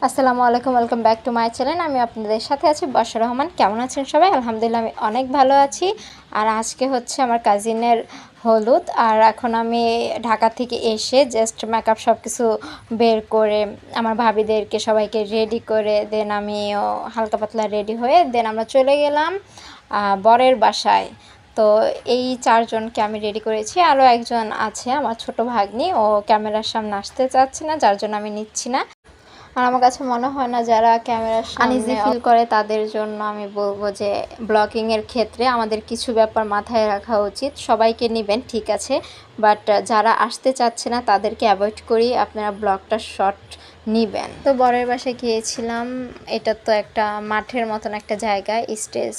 আসসালামু আলাইকুম, welcome back to my channel. আমি আপনাদের সাথে আছি বর্ষা রহমান। কেমন আছেন সবাই? আলহামদুলিল্লাহ আমি অনেক ভালো আছি। আর আজকে হচ্ছে আমার কাজিনের হলুদ, আর এখন আমি ঢাকা থেকে এসে জাস্ট মেকআপ সব কিছু বের করে আমার ভাবিদেরকে সবাইকে রেডি করে দেন আমিও হালকা পাতলা রেডি হয়ে দেন আমরা চলে গেলাম বরের বাসায়। তো এই চারজনকে আমি রেডি করেছি। আরও একজন আছে আমার ছোট ভাগ্নি, ও ক্যামেরার সামনে আসতে চাচ্ছে না, যার জন্য আমি নিচ্ছি না। আর আমার কাছে মনে হয় না যারা ক্যামেরার সামনে আনইজি ফিল করে তাদের জন্য আমি বলবো যে ব্লগিংয়ের ক্ষেত্রে আমাদের কিছু ব্যাপার মাথায় রাখা উচিত। সবাইকে নেবেন ঠিক আছে, বাট যারা আসতে চাচ্ছে না তাদেরকে অ্যাভয়েড করি আপনারা ব্লগটা শর্ট নেবেন। তো বরের বাসায় গিয়েছিলাম। এটা তো একটা মাঠের মতন একটা জায়গায় স্টেজ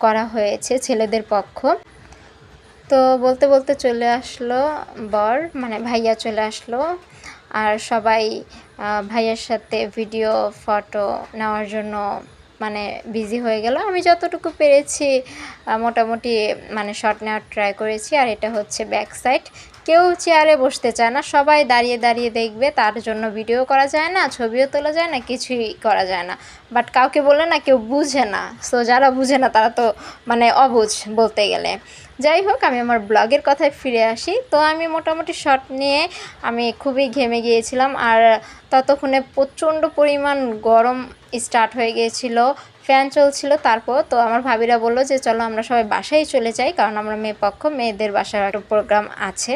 করা হয়েছে ছেলেদের পক্ষ। তো বলতে বলতে চলে আসলো বর, মানে ভাইয়া চলে আসলো। আর সবাই ভাইয়ার সাথে ভিডিও ফটো নেওয়ার জন্য মানে বিজি হয়ে গেল। আমি যতটুকু পেরেছি মোটামুটি মানে শট নেওয়ার ট্রাই করেছি। আর এটা হচ্ছে ব্যাক সাইড। কেউ চেয়ারে বসতে চায় না, সবাই দাঁড়িয়ে দাঁড়িয়ে দেখবে, তার জন্য ভিডিও করা যায় না, ছবিও তোলা যায় না, কিছুই করা যায় না। বাট কাউকে বলে না, কেউ বুঝে না। সো যারা বুঝে না তারা তো মানে অবুঝ বলতে গেলে। যাই হোক, আমি আমার ব্লগের কথায় ফিরে আসি। তো আমি মোটামুটি শট নিয়ে আমি খুবই ঘেমে গিয়েছিলাম। আর ততক্ষণে প্রচণ্ড পরিমাণ গরম স্টার্ট হয়ে গিয়েছিল, ফ্যান চলছিল। তারপর তো আমার ভাবিরা বললো যে চলো আমরা সবাই বাসায় চলে যাই, কারণ আমরা মেয়ে পক্ষ, মেয়েদের বাসায় একটা প্রোগ্রাম আছে।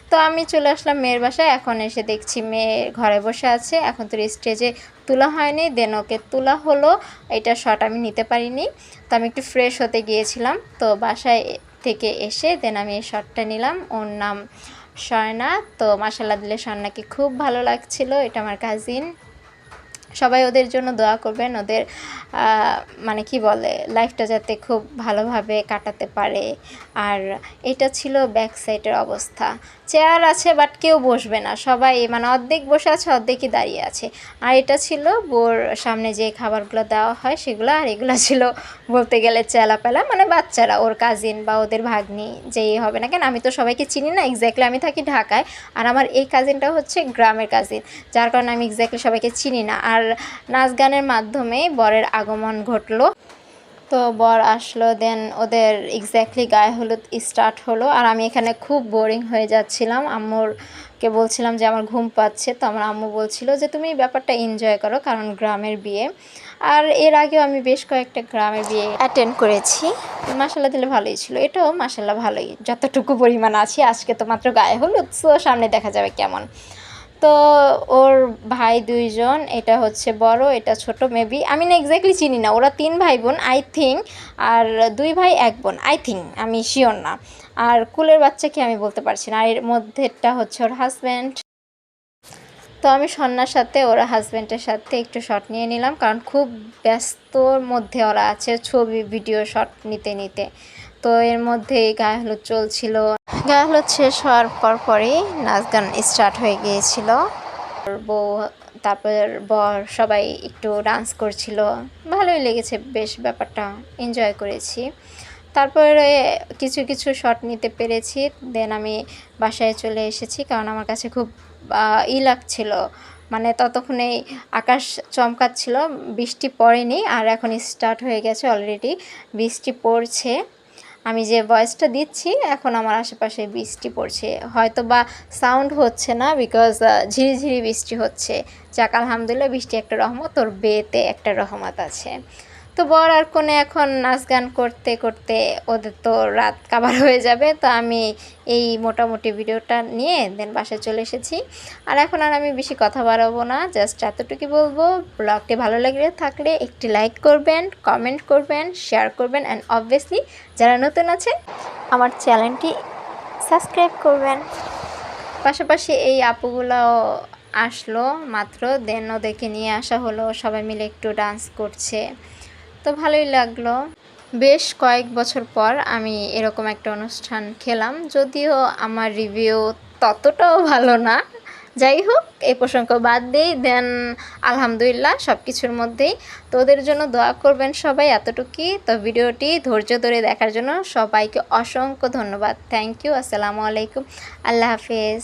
তো আমি চলে আসলাম মেয়ের বাসায়। এখন এসে দেখছি মেয়ে ঘরে বসে আছে, এখন তো স্টেজে তোলা হয়নি, দেন ওকে তোলা হলো। এটা শট আমি নিতে পারিনি, তো আমি একটু ফ্রেশ হতে গিয়েছিলাম। তো বাসায় থেকে এসে দেন আমি এই শটটা নিলাম। ওর নাম স্বর্ণা। তো মাশাআল্লাহ দিলে স্বর্ণাকে খুব ভালো লাগছিল। এটা আমার কাজিন। সবাই ওদের জন্য দোয়া করবেন, ওদের মানে কি বলে লাইফটা যাতে খুব ভালোভাবে কাটাতে পারে। আর এটা ছিল ব্যাক সাইডের অবস্থা। চেয়ার আছে বাট কেউ বসবে না, সবাই মানে অর্ধেক বসে আছে, অর্ধেকই দাঁড়িয়ে আছে। আর এটা ছিল বোর সামনে যে খাবারগুলো দেওয়া হয় সেগুলো। আর এগুলো ছিল বলতে গেলে চেলাপেলা, মানে বাচ্চারা, ওর কাজিন বা ওদের ভাগ্নি যেই হবে না কেন। আমি তো সবাইকে চিনি না এক্স্যাক্টলি, আমি থাকি ঢাকায়। আর আমার এই কাজিনটা হচ্ছে গ্রামের কাজিন, যার কারণে আমি এক্স্যাক্টলি সবাইকে চিনি না। আর নাচ গানের মাধ্যমে বরের আগমন ঘটলো। তো বর আসলো, দেন ওদের এক্স্যাক্টলি গায়ে হলুদ স্টার্ট হলো। আর আমি এখানে খুব বোরিং হয়ে যাচ্ছিলাম। আম্মুরকে বলছিলাম যে আমার ঘুম পাচ্ছে। তো আমার আম্মু বলছিল যে তুমি ব্যাপারটা এনজয় করো, কারণ গ্রামের বিয়ে। আর এর আগেও আমি বেশ কয়েকটা গ্রামের বিয়ে অ্যাটেন্ড করেছি। মাসাল্লাহ দিলে ভালোই ছিল, এটাও মাসাল্লাহ ভালোই যতটুকু পরিমাণ আছে। আজকে তো মাত্র গায়ে হলুদ, সো সামনে দেখা যাবে কেমন। তো ওর ভাই দুইজন, এটা হচ্ছে বড়, এটা ছোট। মেবি আমি না এক্স্যাক্টলি চিনি না, ওরা 3 ভাই বোন আই থিঙ্ক, আর 2 ভাই 1 বোন আই থিঙ্ক, আমি শিওর না। আর কুলের বাচ্চাকে আমি বলতে পারছি না। আর এর মধ্যেটা হচ্ছে ওর হাজব্যান্ড। তো আমি সন্ধ্যার সাথে ওর হাজব্যান্ডের সাথে একটু শট নিয়ে নিলাম, কারণ খুব ব্যস্তর মধ্যে ওরা আছে, ছবি ভিডিও শট নিতে নিতে। তো এর মধ্যেই গায়ে হলুদ চলছিল। গায়ে হলুদ শেষ হওয়ার পরই নাচ গান স্টার্ট হয়ে গিয়েছিল। বউ, তারপর বর, সবাই একটু ডান্স করছিল। ভালোই লেগেছে বেশ, ব্যাপারটা এনজয় করেছি। তারপরে কিছু কিছু শট নিতে পেরেছি। দেন আমি বাসায় চলে এসেছি, কারণ আমার কাছে খুব লাগছিল। মানে ততক্ষণেই আকাশ চমকাচ্ছিল, বৃষ্টি পড়েনি। আর এখন স্টার্ট হয়ে গেছে অলরেডি, বৃষ্টি পড়ছে। আমি যে ভয়েসটা দিচ্ছি এখন আমার আশেপাশে বৃষ্টি পড়ছে, হয়তো বা সাউন্ড হচ্ছে না, বিকজ ঝিরিঝিরি বৃষ্টি হচ্ছে। যাক আলহামদুলিল্লাহ, বৃষ্টি একটা রহমত, ওর বেতে একটা রহমত আছে। তো বর আর কোনে এখন নাচ গান করতে করতে ওদের তো রাত কাবার হয়ে যাবে। তো আমি এই মোটামুটি ভিডিওটা নিয়ে দেন বাসায় চলে এসেছি। আর এখন আর আমি বেশি কথা বাড়াবো না, জাস্ট এতটুকু বলবো, ব্লগটি ভালো লাগলে থাকলে একটি লাইক করবেন, কমেন্ট করবেন, শেয়ার করবেন, অ্যান্ড অবভিয়াসলি যারা নতুন আছেন আমার চ্যানেলটি সাবস্ক্রাইব করবেন। পাশাপাশি এই আপুগুলাও আসলো মাত্র, দেন ওদেরকে নিয়ে আসা হলো, সবাই মিলে একটু ডান্স করছে। তো ভালোই লাগলো। বেশ কয়েক বছর পর আমি এরকম একটা অনুষ্ঠান খেলাম, যদিও আমার রিভিউ ততটাও ভালো না। যাই হোক, এই প্রসঙ্গ বাদ দিই। দেন আলহামদুলিল্লাহ সব কিছুর মধ্যেই। তো ওদের জন্য দোয়া করবেন সবাই, এতটুকুই। তো ভিডিওটি ধৈর্য ধরে দেখার জন্য সবাইকে অসংখ্য ধন্যবাদ। Thank you. আসসালামু আলাইকুম, আল্লাহ হাফেজ।